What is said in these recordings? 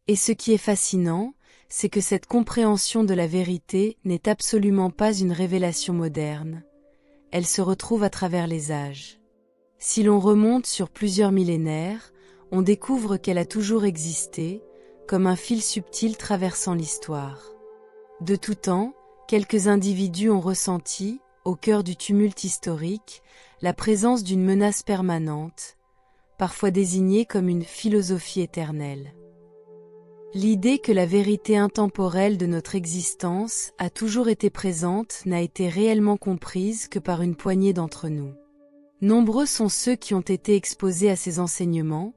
Et ce qui est fascinant, c'est que cette compréhension de la vérité n'est absolument pas une révélation moderne. Elle se retrouve à travers les âges. Si l'on remonte sur plusieurs millénaires, on découvre qu'elle a toujours existé, comme un fil subtil traversant l'histoire. De tout temps, quelques individus ont ressenti, au cœur du tumulte historique, la présence d'une menace permanente, parfois désignée comme une philosophie éternelle. L'idée que la vérité intemporelle de notre existence a toujours été présente n'a été réellement comprise que par une poignée d'entre nous. Nombreux sont ceux qui ont été exposés à ces enseignements,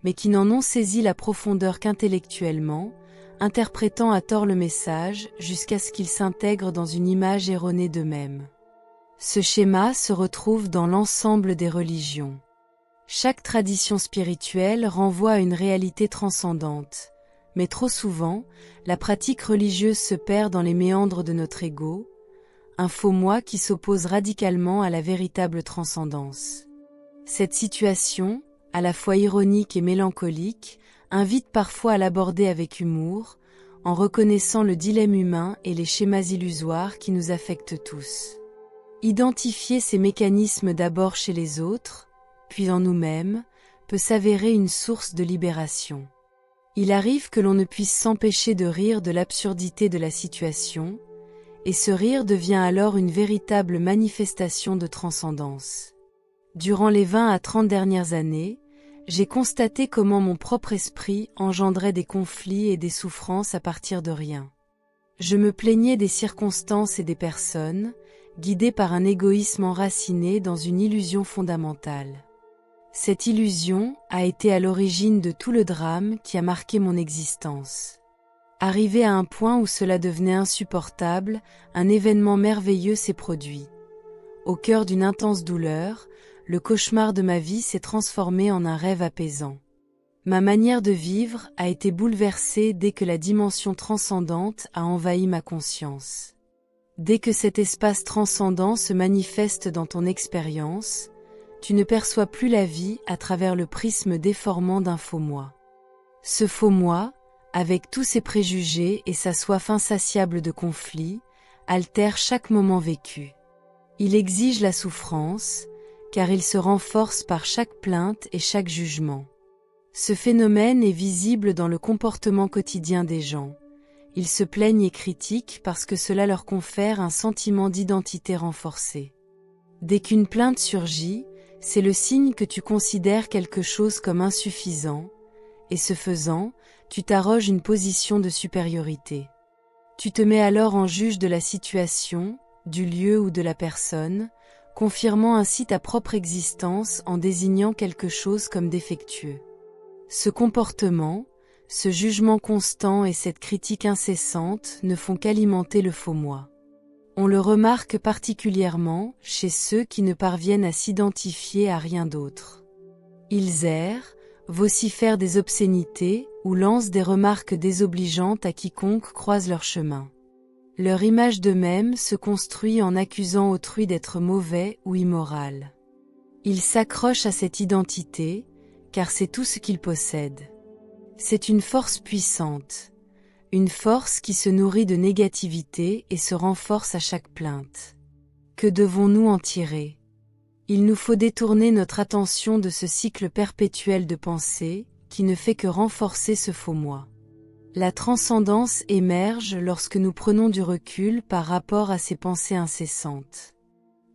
mais qui n'en ont saisi la profondeur qu'intellectuellement, interprétant à tort le message jusqu'à ce qu'il s'intègre dans une image erronée d'eux-mêmes. Ce schéma se retrouve dans l'ensemble des religions. Chaque tradition spirituelle renvoie à une réalité transcendante, mais trop souvent, la pratique religieuse se perd dans les méandres de notre ego, un faux moi qui s'oppose radicalement à la véritable transcendance. Cette situation, à la fois ironique et mélancolique, invite parfois à l'aborder avec humour, en reconnaissant le dilemme humain et les schémas illusoires qui nous affectent tous. Identifier ces mécanismes d'abord chez les autres, puis en nous-mêmes, peut s'avérer une source de libération. Il arrive que l'on ne puisse s'empêcher de rire de l'absurdité de la situation, et ce rire devient alors une véritable manifestation de transcendance. Durant les 20 à 30 dernières années, j'ai constaté comment mon propre esprit engendrait des conflits et des souffrances à partir de rien. Je me plaignais des circonstances et des personnes, guidé par un égoïsme enraciné dans une illusion fondamentale. Cette illusion a été à l'origine de tout le drame qui a marqué mon existence. Arrivé à un point où cela devenait insupportable, un événement merveilleux s'est produit. Au cœur d'une intense douleur, le cauchemar de ma vie s'est transformé en un rêve apaisant. Ma manière de vivre a été bouleversée dès que la dimension transcendante a envahi ma conscience. Dès que cet espace transcendant se manifeste dans ton expérience, tu ne perçois plus la vie à travers le prisme déformant d'un faux moi. Ce faux moi, avec tous ses préjugés et sa soif insatiable de conflit, altère chaque moment vécu. Il exige la souffrance, car il se renforce par chaque plainte et chaque jugement. Ce phénomène est visible dans le comportement quotidien des gens. Ils se plaignent et critiquent parce que cela leur confère un sentiment d'identité renforcé. Dès qu'une plainte surgit, c'est le signe que tu considères quelque chose comme insuffisant, et ce faisant, tu t'arroges une position de supériorité. Tu te mets alors en juge de la situation, du lieu ou de la personne, confirmant ainsi ta propre existence en désignant quelque chose comme défectueux. Ce comportement, ce jugement constant et cette critique incessante ne font qu'alimenter le faux moi. On le remarque particulièrement chez ceux qui ne parviennent à s'identifier à rien d'autre. Ils errent, vocifèrent des obscénités ou lancent des remarques désobligeantes à quiconque croise leur chemin. Leur image d'eux-mêmes se construit en accusant autrui d'être mauvais ou immoral. Ils s'accrochent à cette identité, car c'est tout ce qu'ils possèdent. C'est une force puissante, une force qui se nourrit de négativité et se renforce à chaque plainte. Que devons-nous en tirer? Il nous faut détourner notre attention de ce cycle perpétuel de pensée, qui ne fait que renforcer ce faux moi. La transcendance émerge lorsque nous prenons du recul par rapport à ces pensées incessantes.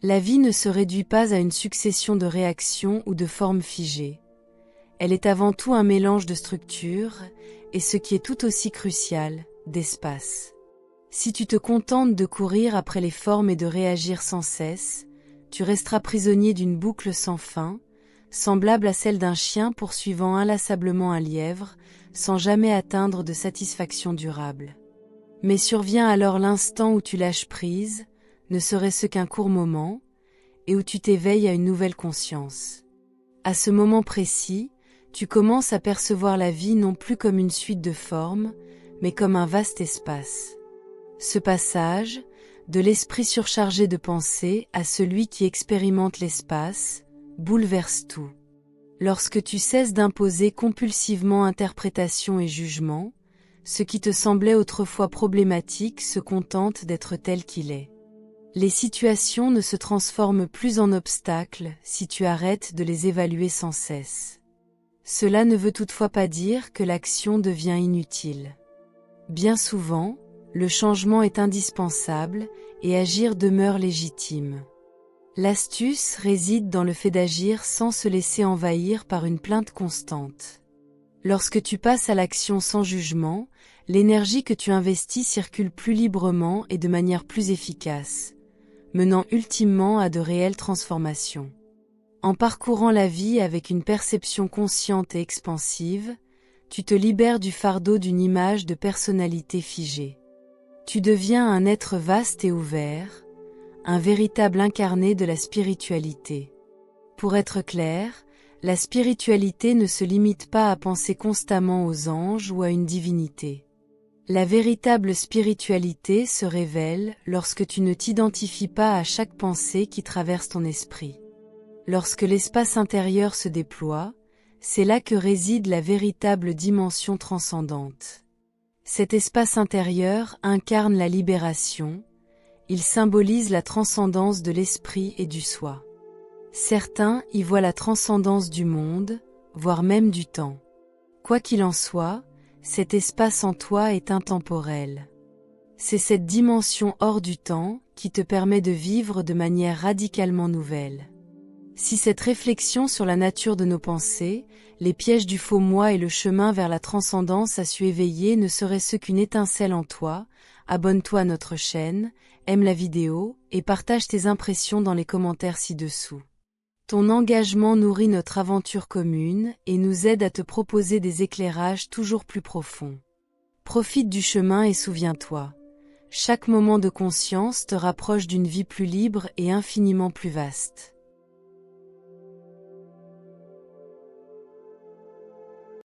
La vie ne se réduit pas à une succession de réactions ou de formes figées. Elle est avant tout un mélange de structures, et ce qui est tout aussi crucial, d'espace. Si tu te contentes de courir après les formes et de réagir sans cesse, tu resteras prisonnier d'une boucle sans fin, semblable à celle d'un chien poursuivant inlassablement un lièvre, sans jamais atteindre de satisfaction durable. Mais survient alors l'instant où tu lâches prise, ne serait-ce qu'un court moment, et où tu t'éveilles à une nouvelle conscience. À ce moment précis, tu commences à percevoir la vie non plus comme une suite de formes, mais comme un vaste espace. Ce passage, de l'esprit surchargé de pensée à celui qui expérimente l'espace, bouleverse tout. Lorsque tu cesses d'imposer compulsivement interprétation et jugement, ce qui te semblait autrefois problématique se contente d'être tel qu'il est. Les situations ne se transforment plus en obstacles si tu arrêtes de les évaluer sans cesse. Cela ne veut toutefois pas dire que l'action devient inutile. Bien souvent, le changement est indispensable et agir demeure légitime. L'astuce réside dans le fait d'agir sans se laisser envahir par une plainte constante. Lorsque tu passes à l'action sans jugement, l'énergie que tu investis circule plus librement et de manière plus efficace, menant ultimement à de réelles transformations. En parcourant la vie avec une perception consciente et expansive, tu te libères du fardeau d'une image de personnalité figée. Tu deviens un être vaste et ouvert, un véritable incarné de la spiritualité. Pour être clair, la spiritualité ne se limite pas à penser constamment aux anges ou à une divinité. La véritable spiritualité se révèle lorsque tu ne t'identifies pas à chaque pensée qui traverse ton esprit. Lorsque l'espace intérieur se déploie, c'est là que réside la véritable dimension transcendante. Cet espace intérieur incarne la libération, il symbolise la transcendance de l'esprit et du soi. Certains y voient la transcendance du monde, voire même du temps. Quoi qu'il en soit, cet espace en toi est intemporel. C'est cette dimension hors du temps qui te permet de vivre de manière radicalement nouvelle. Si cette réflexion sur la nature de nos pensées, les pièges du faux moi et le chemin vers la transcendance a su éveiller ne serait-ce qu'une étincelle en toi, abonne-toi à notre chaîne, aime la vidéo et partage tes impressions dans les commentaires ci-dessous. Ton engagement nourrit notre aventure commune et nous aide à te proposer des éclairages toujours plus profonds. Profite du chemin et souviens-toi. Chaque moment de conscience te rapproche d'une vie plus libre et infiniment plus vaste.